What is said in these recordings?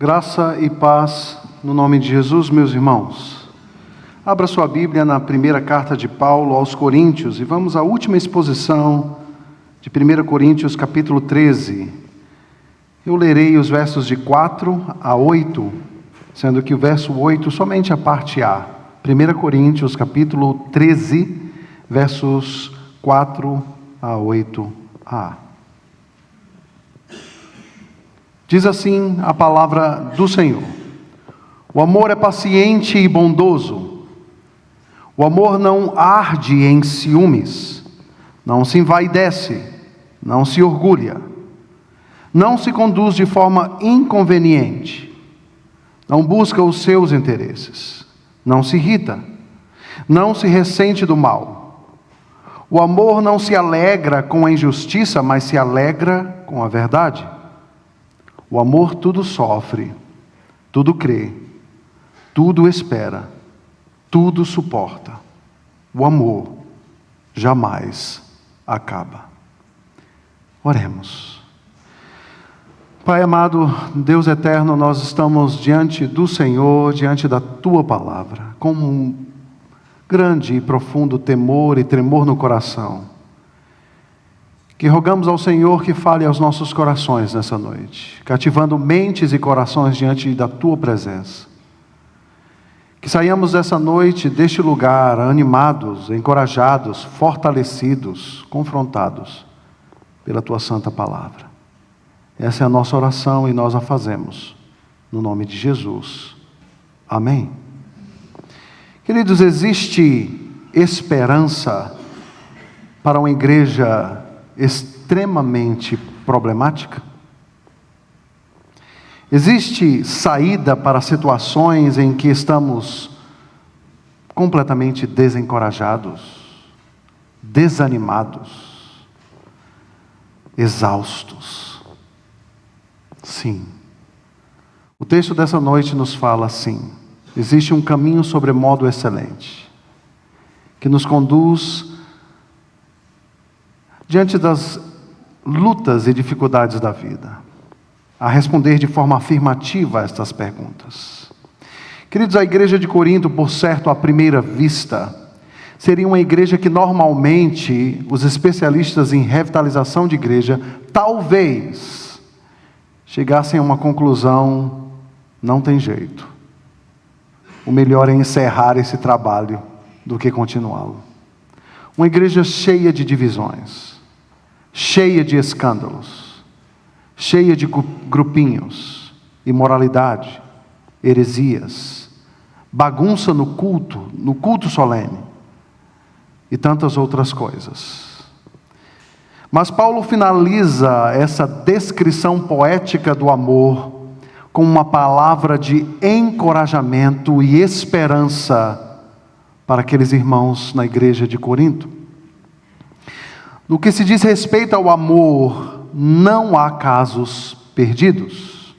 Graça e paz no nome de Jesus, meus irmãos. Abra sua Bíblia na primeira carta de Paulo aos Coríntios e vamos à última exposição de 1 Coríntios capítulo 13. Eu lerei os versos de 4 a 8, sendo que o verso 8 somente a parte A. 1 Coríntios capítulo 13, versos 4 a 8a. Diz assim a palavra do Senhor: o amor é paciente e bondoso. O amor não arde em ciúmes, não se envaidece, não se orgulha, não se conduz de forma inconveniente, não busca os seus interesses, não se irrita, não se ressente do mal. O amor não se alegra com a injustiça, mas se alegra com a verdade. O amor tudo sofre, tudo crê, tudo espera, tudo suporta. O amor jamais acaba. Oremos. Pai amado, Deus eterno, nós estamos diante do Senhor, diante da Tua palavra, com um grande e profundo temor e tremor no coração, que rogamos ao Senhor que fale aos nossos corações nessa noite, cativando mentes e corações diante da Tua presença. Que saiamos dessa noite, deste lugar, animados, encorajados, fortalecidos, confrontados pela Tua santa palavra. Essa é a nossa oração e nós a fazemos, no nome de Jesus. Amém. Queridos, existe esperança para uma igreja extremamente problemática? Existe saída para situações em que estamos completamente desencorajados, desanimados, exaustos? Sim. O texto dessa noite nos fala assim: existe um caminho sobremodo excelente, que nos conduz diante das lutas e dificuldades da vida, a responder de forma afirmativa a estas perguntas. Queridos, a igreja de Corinto, por certo, à primeira vista, seria uma igreja que normalmente os especialistas em revitalização de igreja talvez chegassem a uma conclusão: não tem jeito. O melhor é encerrar esse trabalho do que continuá-lo. Uma igreja cheia de divisões, cheia de escândalos, cheia de grupinhos, imoralidade, heresias, bagunça no culto solene e tantas outras coisas. Mas Paulo finaliza essa descrição poética do amor com uma palavra de encorajamento e esperança para aqueles irmãos na igreja de Corinto. No que se diz respeito ao amor, não há casos perdidos.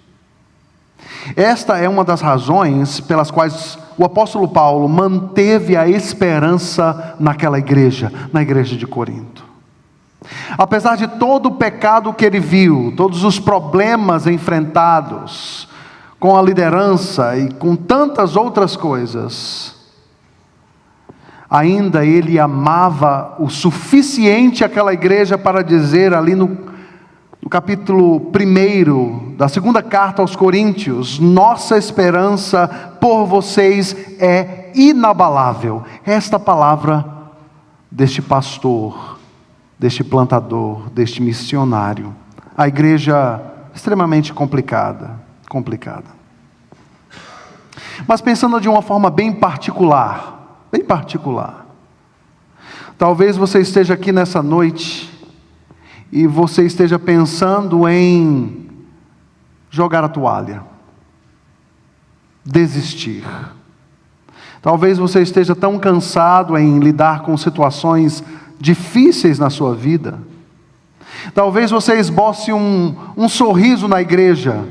Esta é uma das razões pelas quais o apóstolo Paulo manteve a esperança naquela igreja, na igreja de Corinto. Apesar de todo o pecado que ele viu, todos os problemas enfrentados com a liderança e com tantas outras coisas, ainda ele amava o suficiente aquela igreja para dizer ali no capítulo 1 da segunda carta aos Coríntios: nossa esperança por vocês é inabalável. Esta palavra deste pastor, deste plantador, deste missionário. A igreja extremamente complicada. Mas pensando de uma forma bem particular, talvez você esteja aqui nessa noite e você esteja pensando em jogar a toalha, desistir. Talvez você esteja tão cansado em lidar com situações difíceis na sua vida. Talvez você esboce um sorriso na igreja.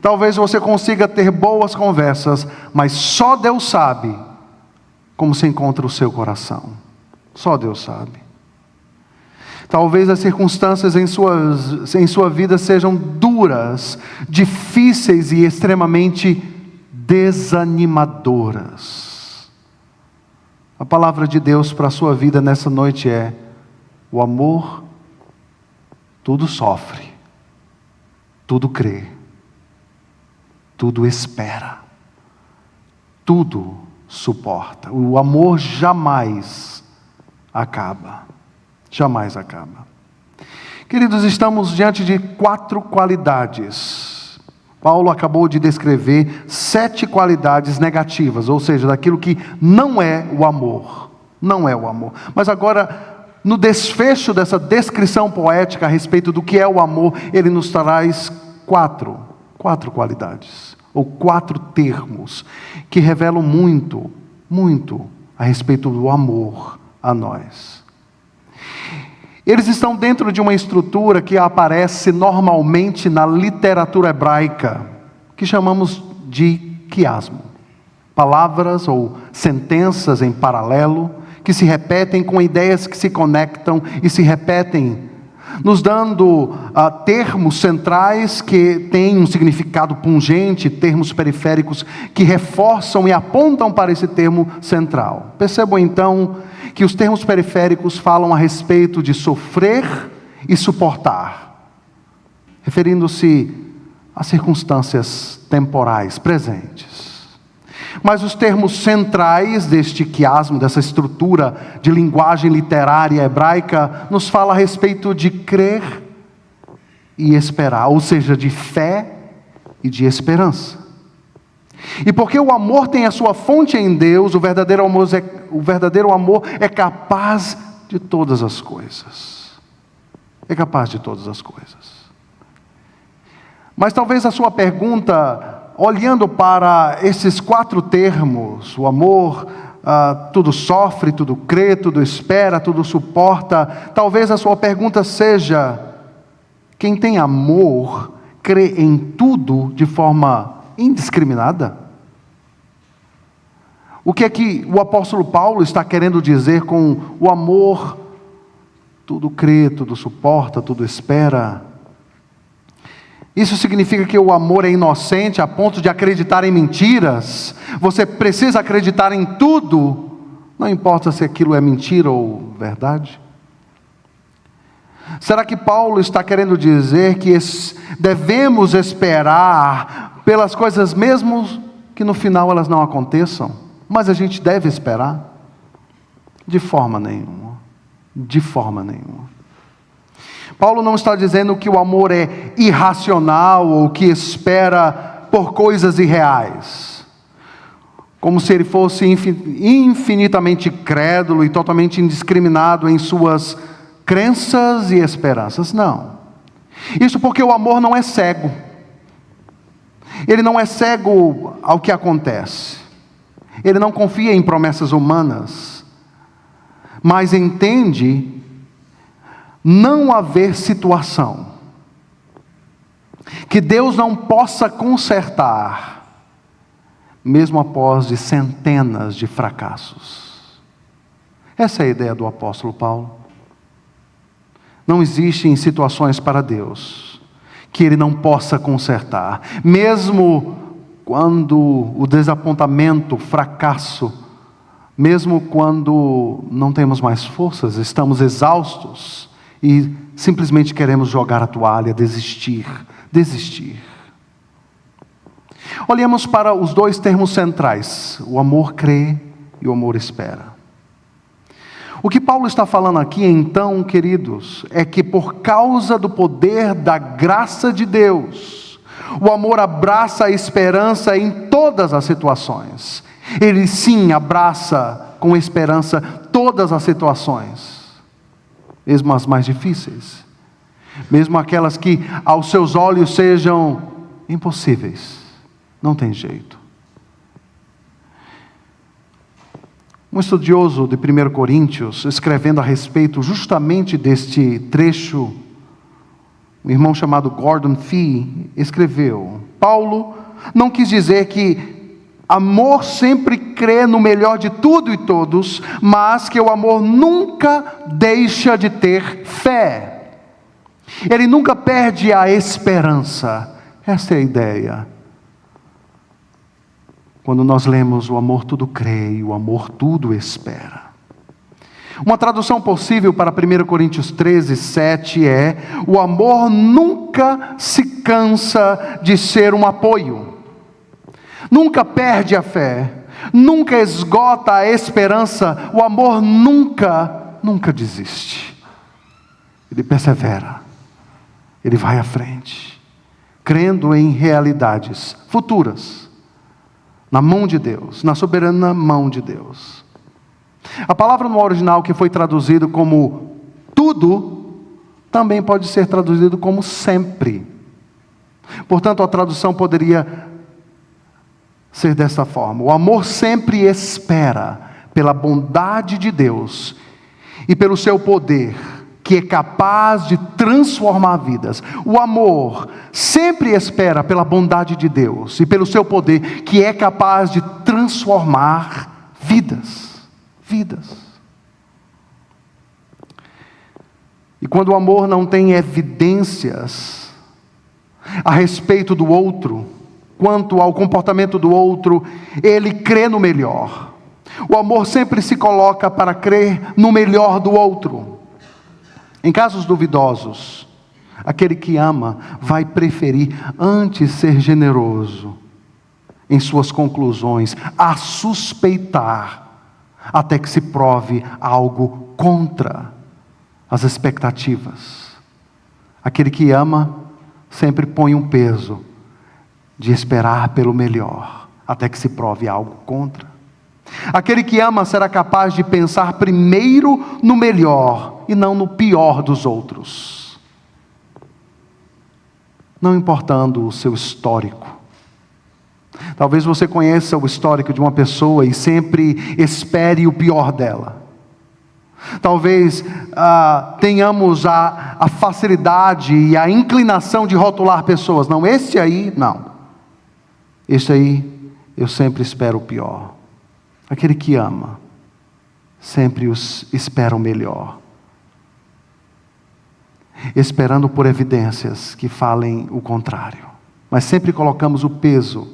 Talvez você consiga ter boas conversas, mas só Deus sabe como se encontra o seu coração. Só Deus sabe. Talvez as circunstâncias em sua vida sejam duras, difíceis e extremamente desanimadoras. A palavra de Deus para a sua vida nessa noite é: o amor tudo sofre, tudo crê, tudo espera, tudo suporta. O amor jamais acaba. Jamais acaba. Queridos, estamos diante de 4 qualidades. Paulo acabou de descrever 7 qualidades negativas, ou seja, daquilo que não é o amor. Não é o amor. Mas agora, no desfecho dessa descrição poética a respeito do que é o amor, ele nos traz 4 qualidades, ou 4 termos, que revelam muito a respeito do amor a nós. Eles estão dentro de uma estrutura que aparece normalmente na literatura hebraica, que chamamos de quiasmo. Palavras ou sentenças em paralelo, que se repetem com ideias que se conectam e se repetem, nos dando termos centrais que têm um significado pungente, termos periféricos que reforçam e apontam para esse termo central. Percebam então que os termos periféricos falam a respeito de sofrer e suportar, referindo-se a circunstâncias temporais presentes. Mas os termos centrais deste quiasmo, dessa estrutura de linguagem literária hebraica, nos fala a respeito de crer e esperar, ou seja, de fé e de esperança. E porque o amor tem a sua fonte em Deus, o verdadeiro amor é capaz de todas as coisas. É capaz de todas as coisas. Mas talvez a sua pergunta, olhando para esses 4 termos, o amor, tudo sofre, tudo crê, tudo espera, tudo suporta, talvez a sua pergunta seja: quem tem amor crê em tudo de forma indiscriminada? O que é que o apóstolo Paulo está querendo dizer com o amor tudo crê, tudo suporta, tudo espera? Isso significa que o amor é inocente a ponto de acreditar em mentiras? Você precisa acreditar em tudo, não importa se aquilo é mentira ou verdade? Será que Paulo está querendo dizer que devemos esperar pelas coisas mesmo que no final elas não aconteçam? Mas a gente deve esperar? De forma nenhuma. De forma nenhuma. Paulo não está dizendo que o amor é irracional ou que espera por coisas irreais, como se ele fosse infinitamente crédulo e totalmente indiscriminado em suas crenças e esperanças. Não. Isso porque o amor não é cego. Ele não é cego ao que acontece. Ele não confia em promessas humanas, mas entende não haver situação que Deus não possa consertar, mesmo após de centenas de fracassos. Essa é a ideia do apóstolo Paulo. Não existem situações para Deus que Ele não possa consertar, mesmo quando o desapontamento, o fracasso, mesmo quando não temos mais forças, estamos exaustos e simplesmente queremos jogar a toalha, desistir. Olhemos para os 2 termos centrais: o amor crê e o amor espera. O que Paulo está falando aqui então, queridos, é que por causa do poder da graça de Deus, o amor abraça a esperança em todas as situações. Ele sim abraça com esperança todas as situações, mesmo as mais difíceis, mesmo aquelas que aos seus olhos sejam impossíveis. Não tem jeito. Um estudioso de 1 Coríntios, escrevendo a respeito justamente deste trecho, um irmão chamado Gordon Fee, escreveu: Paulo não quis dizer que amor sempre crê no melhor de tudo e todos, mas que o amor nunca deixa de ter fé. fé. Ele nunca perde a esperança. Essa é a ideia. Quando nós lemos o amor tudo crê, o amor tudo espera. Uma tradução possível para 1 Coríntios 13, 7 é: o amor nunca se cansa de ser um apoio, nunca perde a fé, nunca esgota a esperança, o amor nunca desiste. Ele persevera, ele vai à frente, crendo em realidades futuras, na mão de Deus, na soberana mão de Deus. A palavra no original que foi traduzido como tudo, também pode ser traduzido como sempre. Portanto, a tradução poderia ser dessa forma: o amor sempre espera pela bondade de Deus e pelo seu poder, que é capaz de transformar vidas. O amor sempre espera pela bondade de Deus e pelo seu poder, que é capaz de transformar vidas. E quando o amor não tem evidências a respeito do outro, quanto ao comportamento do outro, ele crê no melhor. O amor sempre se coloca para crer no melhor do outro. Em casos duvidosos, aquele que ama vai preferir antes ser generoso em suas conclusões, a suspeitar, até que se prove algo contra as expectativas. Aquele que ama sempre põe um peso de esperar pelo melhor, até que se prove algo contra. Aquele que ama será capaz de pensar primeiro no melhor e não no pior dos outros, não importando o seu histórico. Talvez você conheça o histórico de uma pessoa e sempre espere o pior dela. Talvez tenhamos a facilidade e a inclinação de rotular pessoas. Não, esse aí, não. Esse aí, eu sempre espero o pior. Aquele que ama, sempre espera o melhor. Esperando por evidências que falem o contrário. Mas sempre colocamos o peso,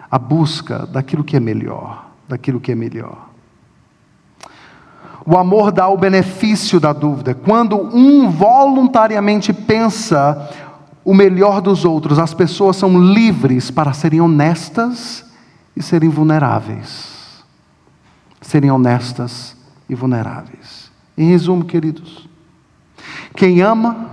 a busca daquilo que é melhor, O amor dá o benefício da dúvida. Quando um voluntariamente pensa o melhor dos outros, as pessoas são livres para serem honestas e serem vulneráveis. Em resumo, queridos, quem ama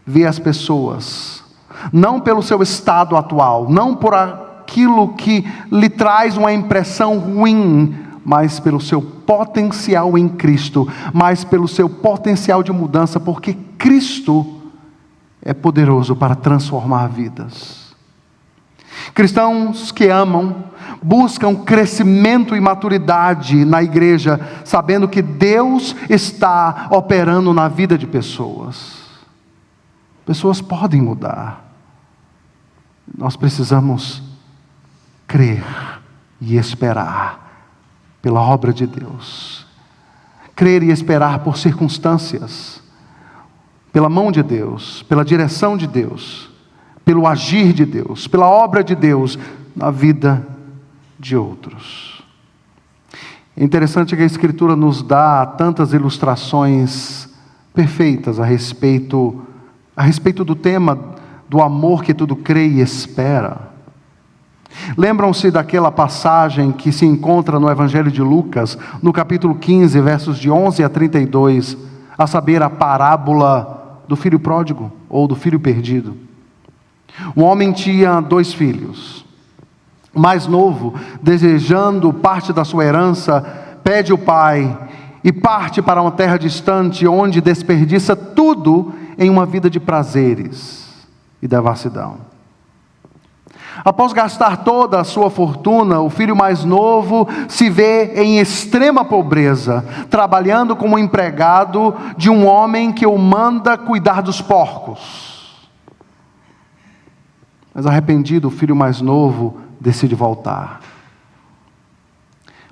vê as pessoas, não pelo seu estado atual, não por aquilo que lhe traz uma impressão ruim, mas pelo seu potencial em Cristo, mas pelo seu potencial de mudança, porque Cristo é poderoso para transformar vidas. Cristãos que amam, buscam crescimento e maturidade na igreja, sabendo que Deus está operando na vida de pessoas. Pessoas podem mudar. Nós precisamos crer e esperar pela obra de Deus. Crer e esperar por circunstâncias, pela mão de Deus, pela direção de Deus, pelo agir de Deus, pela obra de Deus na vida de outros. É interessante que a Escritura nos dá tantas ilustrações perfeitas a respeito do tema do amor que tudo crê e espera. Lembram-se daquela passagem que se encontra no Evangelho de Lucas, no capítulo 15, versos de 11 a 32, a saber, a parábola do filho pródigo, ou do filho perdido. Um homem tinha 2 filhos. O mais novo, desejando parte da sua herança, pede o pai e parte para uma terra distante, onde desperdiça tudo em uma vida de prazeres e devassidão. Após gastar toda a sua fortuna, o filho mais novo se vê em extrema pobreza, trabalhando como empregado de um homem que o manda cuidar dos porcos. Mas arrependido, o filho mais novo decide voltar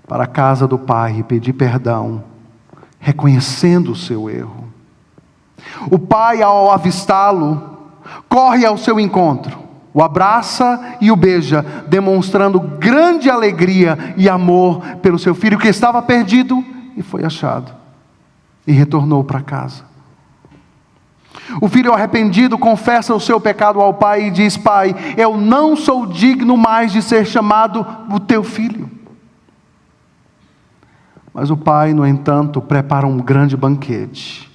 para a casa do pai e pedir perdão, reconhecendo o seu erro. O pai, ao avistá-lo, corre ao seu encontro, o abraça e o beija, demonstrando grande alegria e amor pelo seu filho que estava perdido e foi achado, e retornou para casa. O filho arrependido confessa o seu pecado ao pai e diz: pai, eu não sou digno mais de ser chamado o teu filho. Mas o pai, no entanto, prepara um grande banquete,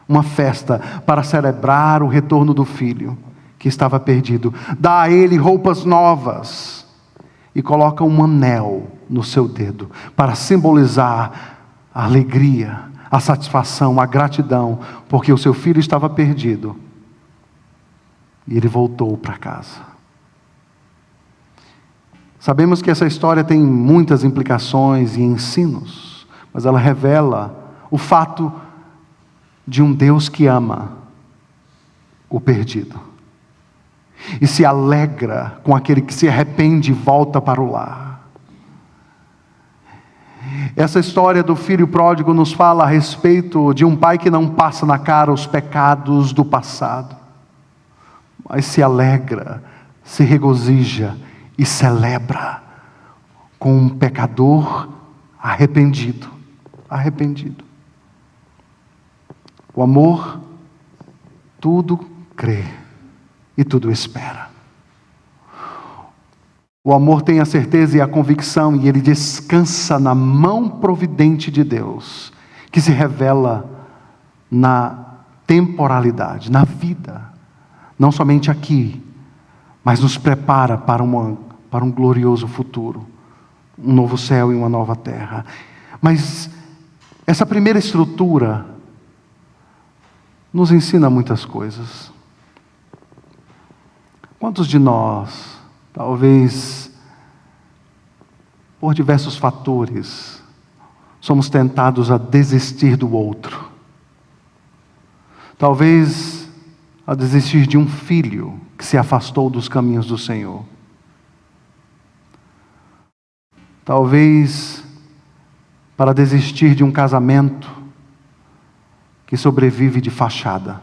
uma festa para celebrar o retorno do filho que estava perdido. Dá a ele roupas novas e coloca um anel no seu dedo para simbolizar a alegria, a satisfação, a gratidão, porque o seu filho estava perdido e ele voltou para casa. Sabemos que essa história tem muitas implicações e ensinos, mas ela revela o fato de um Deus que ama o perdido e se alegra com aquele que se arrepende e volta para o lar. Essa história do filho pródigo nos fala a respeito de um pai que não passa na cara os pecados do passado, mas se alegra, se regozija e celebra com um pecador arrependido. O amor tudo crê e tudo espera. O amor tem a certeza e a convicção, e ele descansa na mão providente de Deus, que se revela na temporalidade, na vida, não somente aqui, mas nos prepara para um glorioso futuro, um novo céu e uma nova terra. Mas essa primeira estrutura nos ensina muitas coisas. Quantos de nós, talvez por diversos fatores, somos tentados a desistir do outro? Talvez a desistir de um filho que se afastou dos caminhos do Senhor. Talvez para desistir de um casamento que sobrevive de fachada.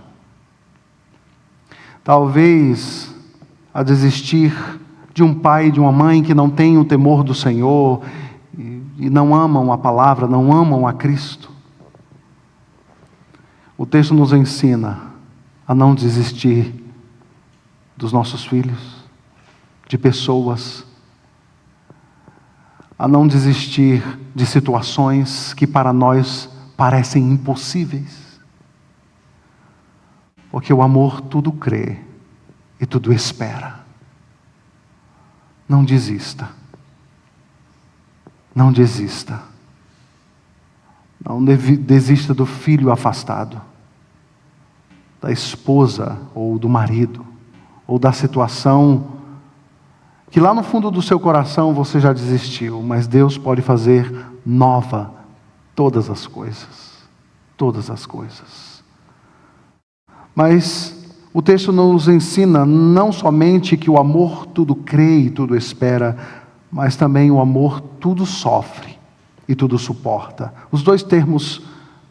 Talvez a desistir de um pai e de uma mãe que não têm o temor do Senhor e não amam a palavra, não amam a Cristo. O texto nos ensina a não desistir dos nossos filhos, de pessoas, a não desistir de situações que para nós parecem impossíveis. Porque o amor tudo crê e tudo espera. Não desista. Não desista. Não desista do filho afastado, da esposa ou do marido, ou da situação que lá no fundo do seu coração você já desistiu, mas Deus pode fazer nova todas as coisas. Todas as coisas. Mas o texto nos ensina não somente que o amor tudo crê e tudo espera, mas também o amor tudo sofre e tudo suporta. Os dois termos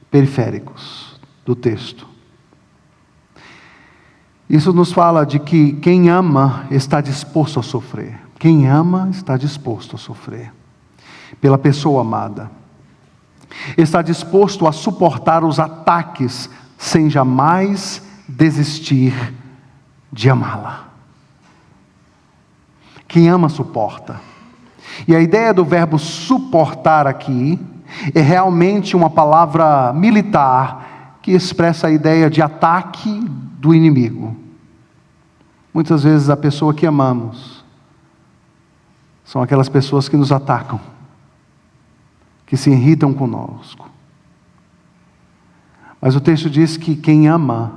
periféricos do texto. Isso nos fala de que quem ama está disposto a sofrer. Quem ama está disposto a sofrer pela pessoa amada. Está disposto a suportar os ataques sem jamais desistir de amá-la. Quem ama suporta. E a ideia do verbo suportar aqui é realmente uma palavra militar que expressa a ideia de ataque do inimigo. Muitas vezes a pessoa que amamos são aquelas pessoas que nos atacam, que se irritam conosco. Mas o texto diz que quem ama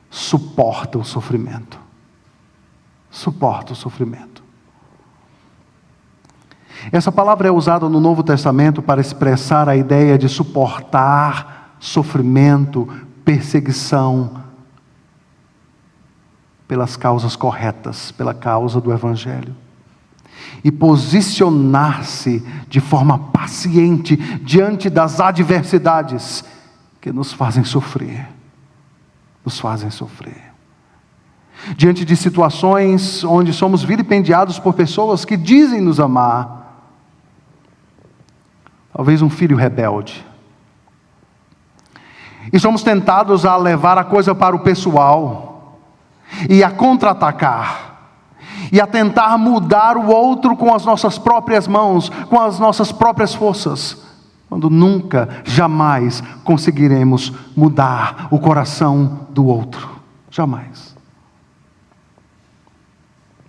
suporta o sofrimento. Suporta o sofrimento. Essa palavra é usada no Novo Testamento para expressar a ideia de suportar sofrimento, perseguição, pelas causas corretas, pela causa do Evangelho. E posicionar-se de forma paciente diante das adversidades que nos fazem sofrer. nos fazem sofrer. Diante de situações onde somos vilipendiados por pessoas que dizem nos amar, talvez um filho rebelde, e somos tentados a levar a coisa para o pessoal, e a contra-atacar, e a tentar mudar o outro com as nossas próprias mãos, com as nossas próprias forças, quando nunca, jamais conseguiremos mudar o coração do outro. Jamais.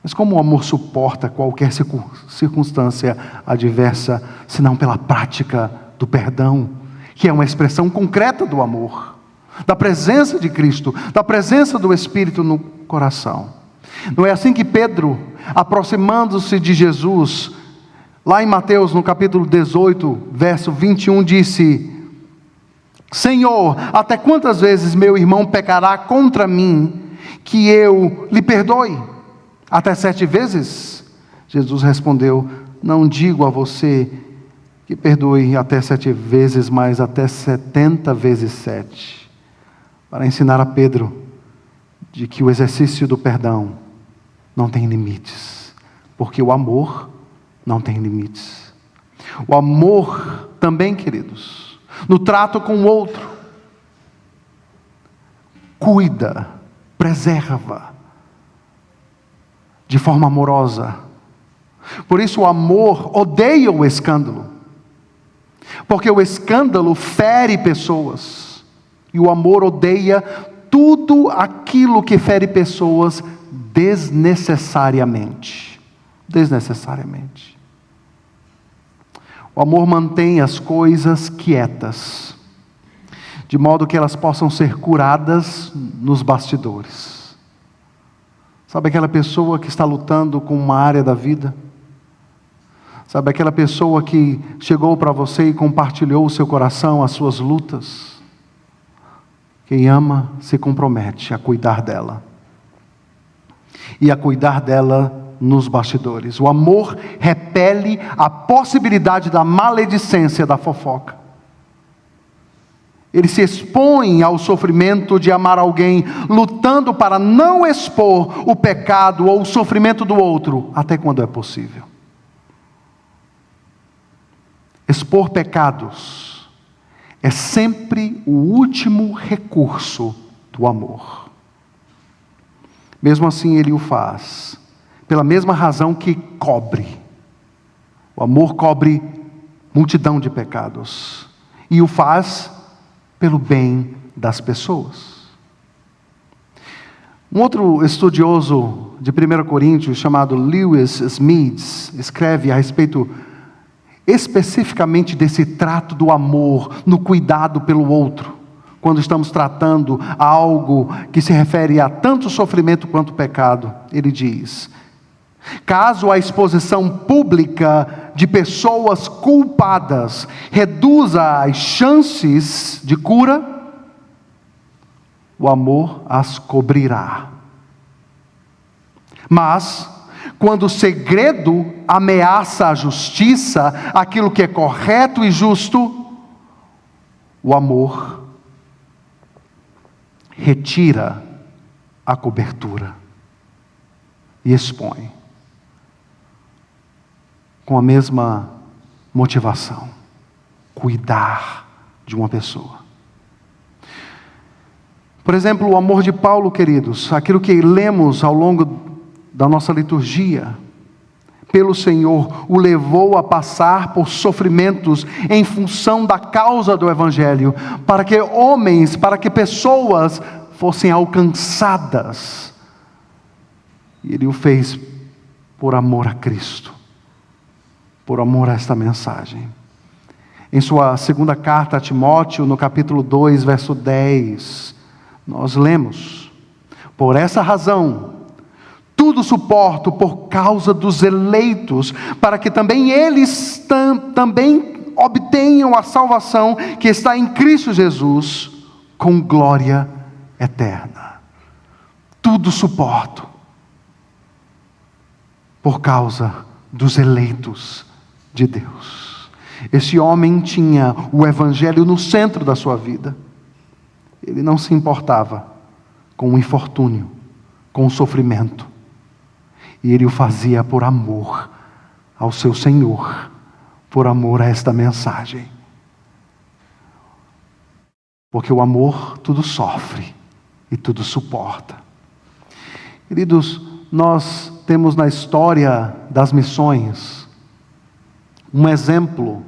Mas como o amor suporta qualquer circunstância adversa, senão pela prática do perdão, que é uma expressão concreta do amor, da presença de Cristo, da presença do Espírito no coração. Não é assim que Pedro, aproximando-se de Jesus, lá em Mateus, no capítulo 18, verso 21, disse: Senhor, até quantas vezes meu irmão pecará contra mim, que eu lhe perdoe? Até 7 vezes? Jesus respondeu: não digo a você que perdoe até 7 vezes, mas até 70 vezes 7. Para ensinar a Pedro de que o exercício do perdão não tem limites, porque o amor não tem limites. O amor também, queridos, no trato com o outro, cuida, preserva, de forma amorosa. Por isso o amor odeia o escândalo, porque o escândalo fere pessoas, e o amor odeia tudo aquilo que fere pessoas desnecessariamente. Desnecessariamente. O amor mantém as coisas quietas, de modo que elas possam ser curadas nos bastidores. Sabe aquela pessoa que está lutando com uma área da vida? Sabe aquela pessoa que chegou para você e compartilhou o seu coração, as suas lutas? Quem ama se compromete a cuidar dela. E a cuidar dela nos bastidores. O amor repele a possibilidade da maledicência da fofoca. Ele se expõe ao sofrimento de amar alguém, lutando para não expor o pecado ou o sofrimento do outro, até quando é possível. Expor pecados é sempre o último recurso do amor. Mesmo assim ele o faz, pela mesma razão que cobre. O amor cobre multidão de pecados, e o faz pelo bem das pessoas. Um outro estudioso de 1 Coríntios, chamado Lewis Smedes, escreve a respeito especificamente desse trato do amor, no cuidado pelo outro, quando estamos tratando algo que se refere a tanto sofrimento quanto pecado. Ele diz: caso a exposição pública de pessoas culpadas reduza as chances de cura, o amor as cobrirá. Mas, quando o segredo ameaça a justiça, aquilo que é correto e justo, o amor retira a cobertura e expõe. Com a mesma motivação, cuidar de uma pessoa. Por exemplo, o amor de Paulo, queridos, aquilo que lemos ao longo da nossa liturgia, pelo Senhor, o levou a passar por sofrimentos em função da causa do Evangelho, para que homens, para que pessoas fossem alcançadas. E Ele o fez por amor a Cristo, por amor a esta mensagem. Em sua segunda carta a Timóteo, no capítulo 2, verso 10, nós lemos: por essa razão, tudo suporto por causa dos eleitos, para que também eles também obtenham a salvação que está em Cristo Jesus, com glória eterna. Tudo suporto por causa dos eleitos de Deus. Esse homem tinha o Evangelho no centro da sua vida. Ele não se importava com o infortúnio, com o sofrimento. E ele o fazia por amor ao seu Senhor, por amor a esta mensagem. Porque o amor tudo sofre e tudo suporta. Queridos, nós temos na história das missões um exemplo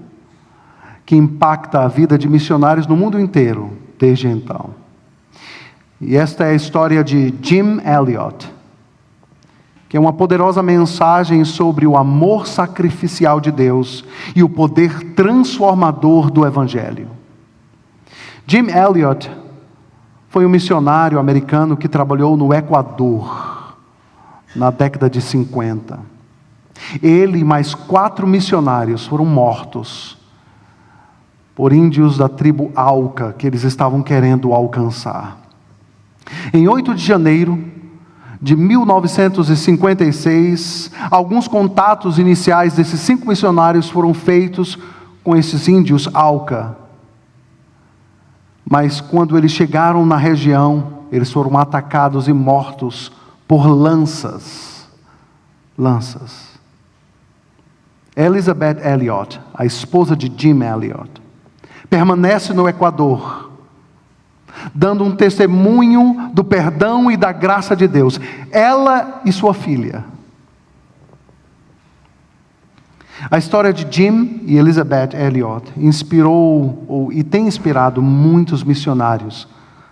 que impacta a vida de missionários no mundo inteiro, desde então. E esta é a história de Jim Elliot, que é uma poderosa mensagem sobre o amor sacrificial de Deus e o poder transformador do Evangelho. Jim Elliot foi um missionário americano que trabalhou no Equador, na década de 50. Ele e mais 4 missionários foram mortos por índios da tribo Auca, que eles estavam querendo alcançar. Em 8 de janeiro de 1956, alguns contatos iniciais desses 5 missionários foram feitos com esses índios Auca. Mas quando eles chegaram na região, eles foram atacados e mortos por lanças. Elizabeth Elliot, a esposa de Jim Elliot, permanece no Equador, dando um testemunho do perdão e da graça de Deus. Ela e sua filha. A história de Jim e Elizabeth Elliot inspirou e tem inspirado muitos missionários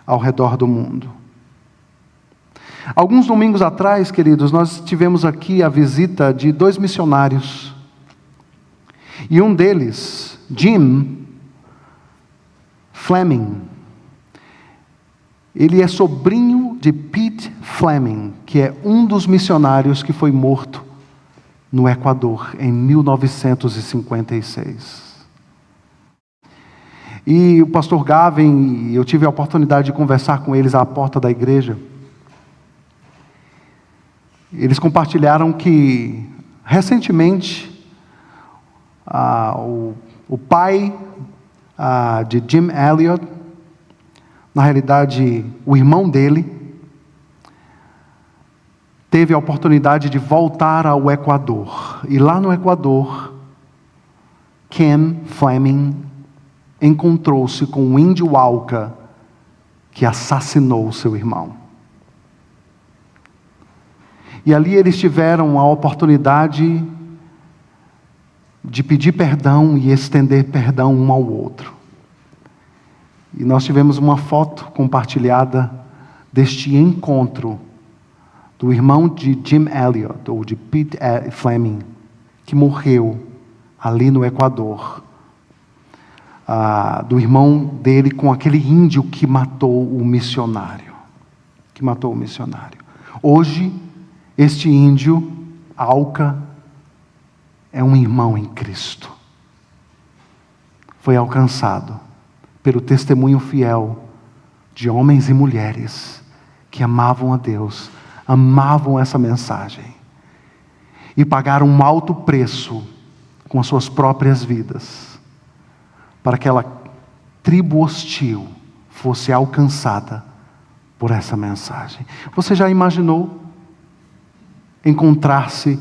ao redor do mundo. Alguns domingos atrás, queridos, nós tivemos aqui a visita de 2 missionários. E um deles, Jim Fleming, ele é sobrinho de Pete Fleming, que é um dos missionários que foi morto no Equador em 1956. E o pastor Gavin, eu tive a oportunidade de conversar com eles à porta da igreja. Eles compartilharam que, recentemente, o pai de Jim Elliot, na realidade, o irmão dele, teve a oportunidade de voltar ao Equador. E lá no Equador, Ken Fleming encontrou-se com um índio Auca que assassinou seu irmão. E ali eles tiveram a oportunidade de pedir perdão e estender perdão um ao outro. E nós tivemos uma foto compartilhada deste encontro do irmão de Jim Elliot, ou de Pete Fleming, que morreu ali no Equador. Do irmão dele com aquele índio que matou o missionário. Hoje, este índio, Auca, é um irmão em Cristo. Foi alcançado pelo testemunho fiel de homens e mulheres que amavam a Deus, amavam essa mensagem e pagaram um alto preço com as suas próprias vidas para que aquela tribo hostil fosse alcançada por essa mensagem. Você já imaginou encontrar-se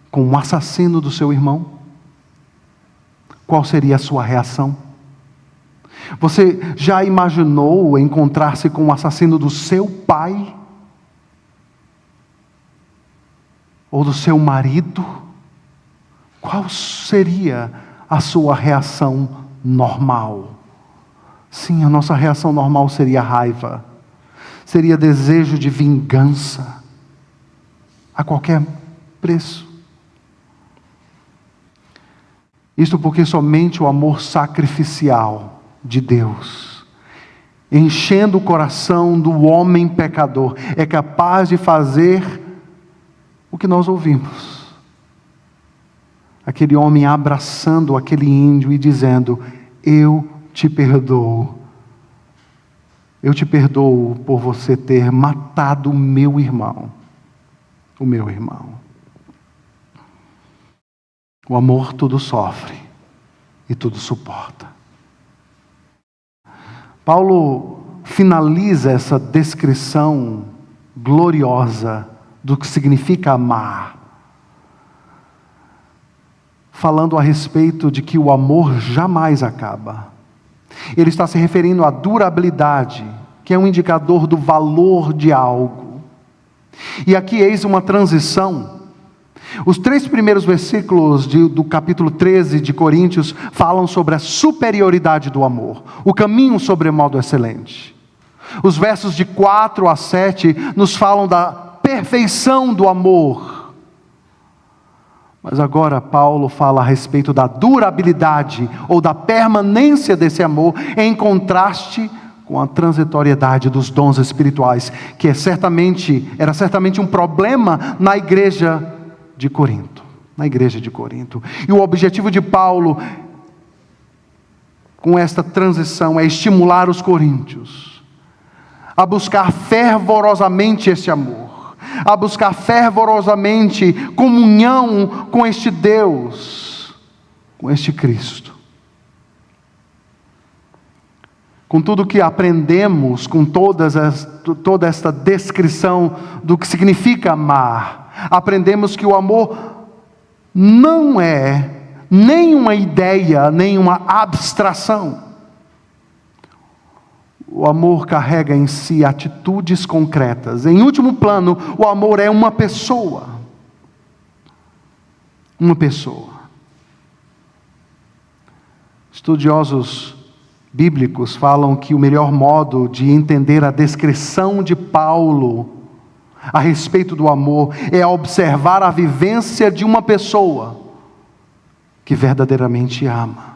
com um assassino do seu irmão? Qual seria a sua reação? Você já imaginou encontrar-se com o assassino do seu pai? Ou do seu marido? Qual seria a sua reação normal? Sim, a nossa reação normal seria raiva, seria desejo de vingança, a qualquer preço. Isto porque somente o amor sacrificial de Deus, enchendo o coração do homem pecador, é capaz de fazer o que nós ouvimos. Aquele homem abraçando aquele índio e dizendo: eu te perdoo. Eu te perdoo por você ter matado o meu irmão. O meu irmão. O amor tudo sofre e tudo suporta. Paulo finaliza essa descrição gloriosa do que significa amar, falando a respeito de que o amor jamais acaba. Ele está se referindo à durabilidade, que é um indicador do valor de algo. E aqui eis uma transição. Os 3 primeiros versículos do capítulo 13 de Coríntios falam sobre a superioridade do amor, o caminho sobremodo excelente. Os versos de 4 a 7 nos falam da perfeição do amor. Mas agora Paulo fala a respeito da durabilidade ou da permanência desse amor, em contraste com a transitoriedade dos dons espirituais, que era certamente um problema na igreja de Corinto. E o objetivo de Paulo com esta transição é estimular os coríntios a buscar fervorosamente esse amor, a buscar fervorosamente comunhão com este Deus, com este Cristo. Com tudo que aprendemos, com toda esta descrição do que significa amar, aprendemos que o amor não é nem uma ideia, nem uma abstração. O amor carrega em si atitudes concretas. Em último plano, o amor é uma pessoa. Uma pessoa. Estudiosos bíblicos falam que o melhor modo de entender a descrição de Paulo a respeito do amor é observar a vivência de uma pessoa que verdadeiramente ama.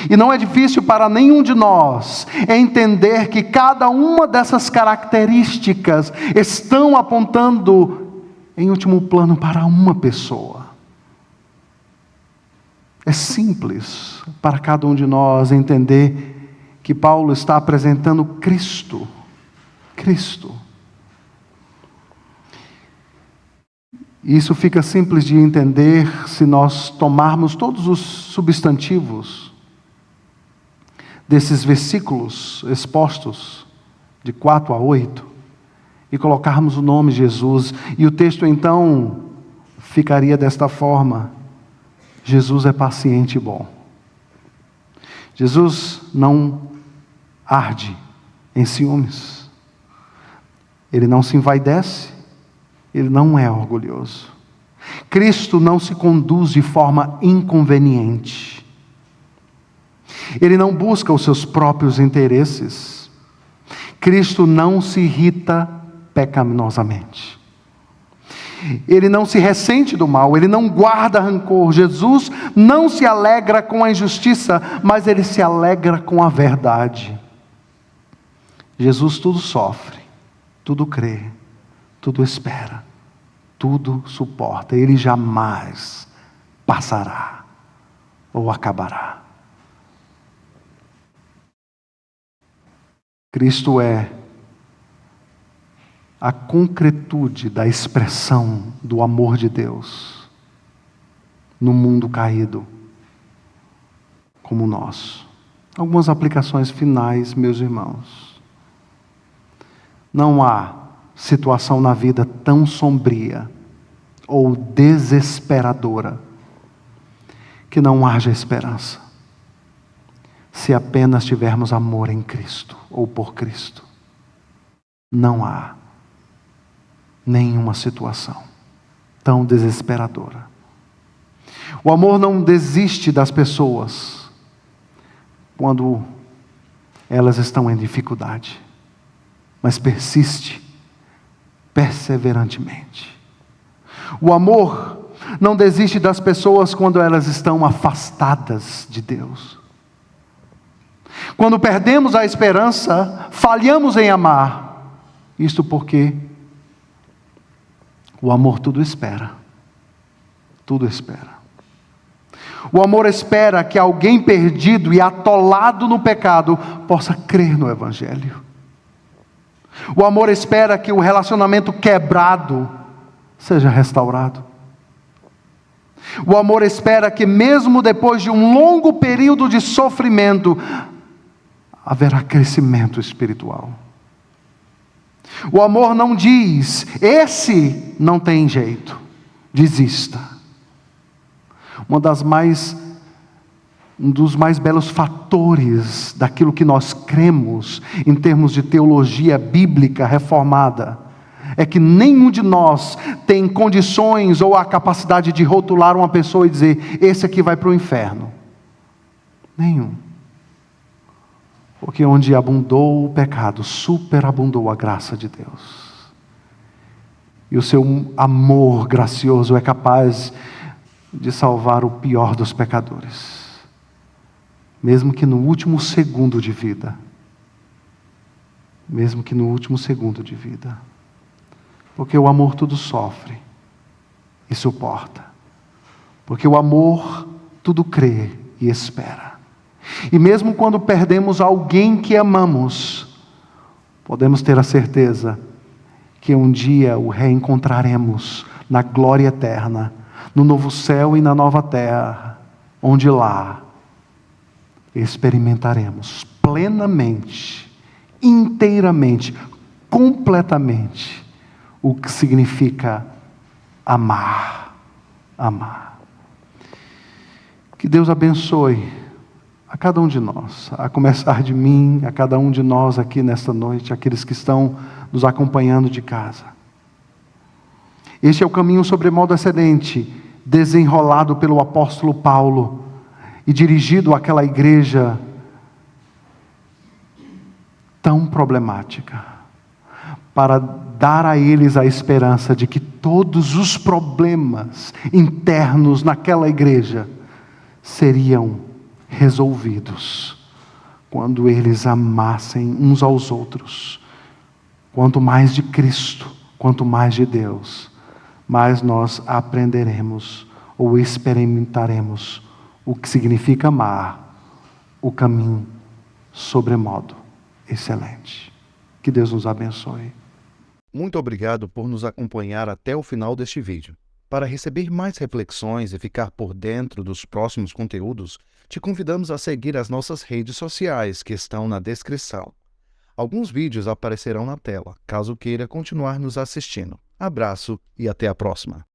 E não é difícil para nenhum de nós entender que cada uma dessas características estão apontando em último plano para uma pessoa. É simples para cada um de nós entender que Paulo está apresentando Cristo. Cristo. Isso fica simples de entender se nós tomarmos todos os substantivos desses versículos expostos, de 4 a 8, e colocarmos o nome Jesus, e o texto então ficaria desta forma: Jesus é paciente e bom. Jesus não arde em ciúmes, Ele não se envaidece, Ele não é orgulhoso. Cristo não se conduz de forma inconveniente. Ele não busca os seus próprios interesses. Cristo não se irrita pecaminosamente. Ele não se ressente do mal, Ele não guarda rancor. Jesus não se alegra com a injustiça, mas Ele se alegra com a verdade. Jesus tudo sofre, tudo crê, tudo espera, tudo suporta. Ele jamais passará ou acabará. Cristo é a concretude da expressão do amor de Deus no mundo caído como o nosso. Algumas aplicações finais, meus irmãos. Não há situação na vida tão sombria ou desesperadora que não haja esperança, se apenas tivermos amor em Cristo ou por Cristo. Não há nenhuma situação tão desesperadora. O amor não desiste das pessoas quando elas estão em dificuldade, mas persiste perseverantemente. O amor não desiste das pessoas quando elas estão afastadas de Deus. Quando perdemos a esperança, falhamos em amar. Isto porque o amor tudo espera. Tudo espera. O amor espera que alguém perdido e atolado no pecado possa crer no Evangelho. O amor espera que o relacionamento quebrado seja restaurado. O amor espera que mesmo depois de um longo período de sofrimento, haverá crescimento espiritual. O amor não diz, esse não tem jeito, desista. Um dos mais belos fatores daquilo que nós cremos em termos de teologia bíblica reformada é que nenhum de nós tem condições ou a capacidade de rotular uma pessoa e dizer, esse aqui vai para o inferno. Nenhum. Porque onde abundou o pecado, superabundou a graça de Deus. E o seu amor gracioso é capaz de salvar o pior dos pecadores. Mesmo que no último segundo de vida. Mesmo que no último segundo de vida. Porque o amor tudo sofre e suporta. Porque o amor tudo crê e espera. E mesmo quando perdemos alguém que amamos, podemos ter a certeza que um dia o reencontraremos na glória eterna, no novo céu e na nova terra, onde lá experimentaremos plenamente, inteiramente, completamente o que significa amar. Amar. Que Deus abençoe a cada um de nós, a começar de mim, a cada um de nós aqui nesta noite, aqueles que estão nos acompanhando de casa. Este é o caminho sobremodo excelente, desenrolado pelo apóstolo Paulo e dirigido àquela igreja tão problemática, para dar a eles a esperança de que todos os problemas internos naquela igreja seriam resolvidos quando eles amassem uns aos outros. Quanto mais de Cristo, quanto mais de Deus, mais nós aprenderemos ou experimentaremos o que significa amar, o caminho sobremodo excelente. Que Deus nos abençoe. Muito obrigado por nos acompanhar até o final deste vídeo. Para receber mais reflexões e ficar por dentro dos próximos conteúdos, te convidamos a seguir as nossas redes sociais que estão na descrição. Alguns vídeos aparecerão na tela, caso queira continuar nos assistindo. Abraço e até a próxima.